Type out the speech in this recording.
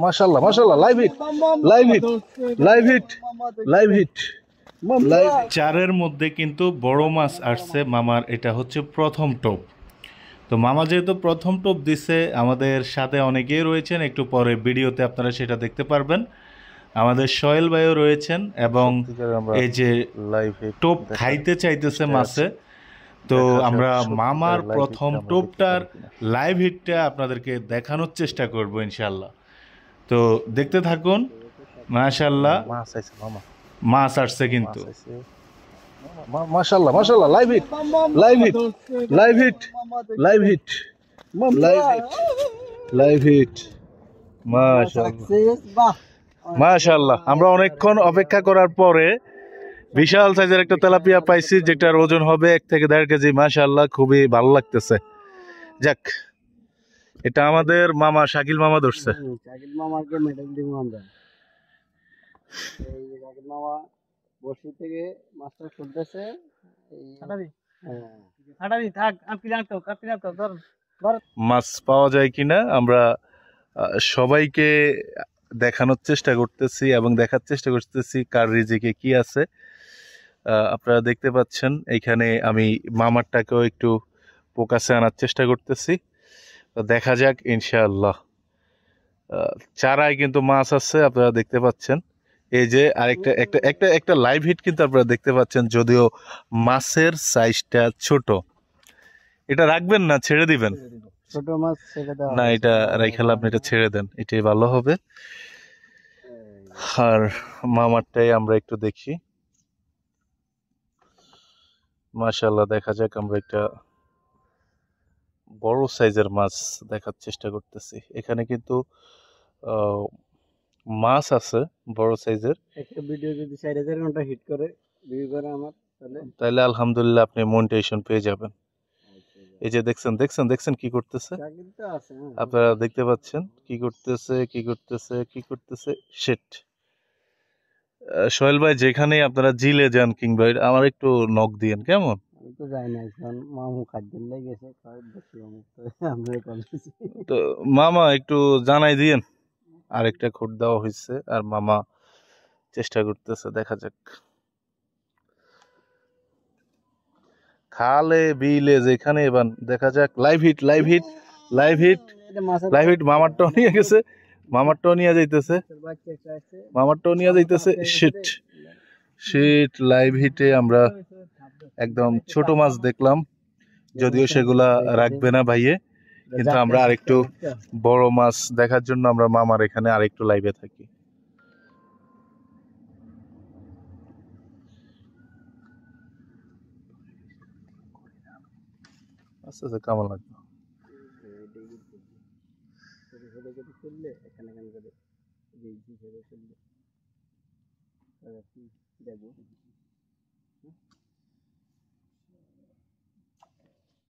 মাশাআল্লাহ মাশাআল্লাহ, live hit live hit live hit live hit. চারের মধ্যে কিন্তু বড় মাছ আসছে মামার, এটা হচ্ছে প্রথম টোপ। তো মামা যেহেতু প্রথম টোপ দিচ্ছে, আমাদের সাথে অনেকেই রয়েছেন, একটু পরে ভিডিওতে আপনারা সেটা দেখতে পারবেন। আমাদের সোহেল ভাইও রয়েছেন এবং এই যে টোপ খাইতে চাইতেছে মাছে। তো আমরা মামার প্রথম টোপটার লাইভ হিটটা আপনাদেরকে দেখানোর চেষ্টা করব ইনশাল্লাহ। তো দেখতে থাকুন। মাশাআল্লাহ মাছ আসছে কিন্তু। মাশাআল্লাহ মাশাআল্লাহ, live hit live hit live hit live hit live hit live hit. মাশাআল্লাহ মাশাআল্লাহ, আমরা অনেকক্ষণ অপেক্ষা করার পরে বিশাল সাইজের একটা তেলাপিয়া পাইছি, যেটার ওজন হবে 1 থেকে 1.5 কেজি। মাশাআল্লাহ, খুবই ভালো লাগতেছে। যাক, এটা আমাদের মামা শাকিল মামা ধরছে। শাকিল মামাকে মেডেল দিব আমরা। এই যে শাকিল মামা বসি থেকে মাছটা ছুটতেছে। মাছ পাওয়া যায় কিনা আমরা সবাইকে দেখানোর চেষ্টা করতেছি এবং দেখার চেষ্টা করতেছি কার রিজিকে কি আছে। আপনারা দেখতে পাচ্ছেন এইখানে আমি মামারটাকেও একটু ফোকাসে আনার চেষ্টা করতেছি। দেখা যাক ইনশাআল্লাহ। চারায় কিন্তু মাছ আছে, আপনারা দেখতে পাচ্ছেন। এই যে আরেকটা একটা একটা একটা লাইভ হিট কিন্তু আপনারা দেখতে পাচ্ছেন, যদিও মাছের সাইজটা ছোট। এটা রাখবেন না ছেড়ে দিবেন? ছোট মাছ ছেড়ে দাও না, এটা রাইখালে আপনি এটা ছেড়ে দেন, এটাই ভালো হবে। আর মামারটাই আমরা একটু দেখি। মাশাআল্লাহ, দেখা যাক, আমরা একটা বড় সাইজের মাছ দেখার চেষ্টা করতেছি। এখানে কিন্তু মাছ আছে বড় সাইজের। একটা ভিডিও যদি 4000 ঘন্টা হিট করে ভিউ করে আমার, তাহলে আলহামদুলিল্লাহ আপনি মনিটাইজেশন পেয়ে যাবেন। এই যে দেখছেন দেখছেন দেখছেন কি করতেছে, আপনারা দেখতে পাচ্ছেন কি করতেছে কি করতেছে কি করতেছে। শিট। সোহেল ভাই, যেখানে আপনারা জিলে যান কিংবা আমার একটু নক দিয়েন, কেমন? তো যাই না, এখন মামু খাদ্য লেগেছে, তো মামা একটু জানাই দিয়েন, আরেকটা খুঁট দেওয়া হয়েছে আর মামা চেষ্টা করতেছে, দেখা যাক। খালে বিলে যেখানে এবার দেখা যাক। Live hit live hit live hit live hit. মামারটাও নিয়ে গেছে, মামারটাও নিয়ে যাইতেছে, মামারটাও নিয়ে যাইতেছে। Shit shit. লাইভ হিটে আমরা একদম ছোট মাছ দেখলাম, যদিও সেগুলা রাখবে না ভাইয়ে, কিন্তু আমরা আরেকটু বড় মাছ দেখার জন্য আমরা মামার এখানে আরেকটু লাইভে থাকি। আচ্ছা আচ্ছা, কেমন লাগবে?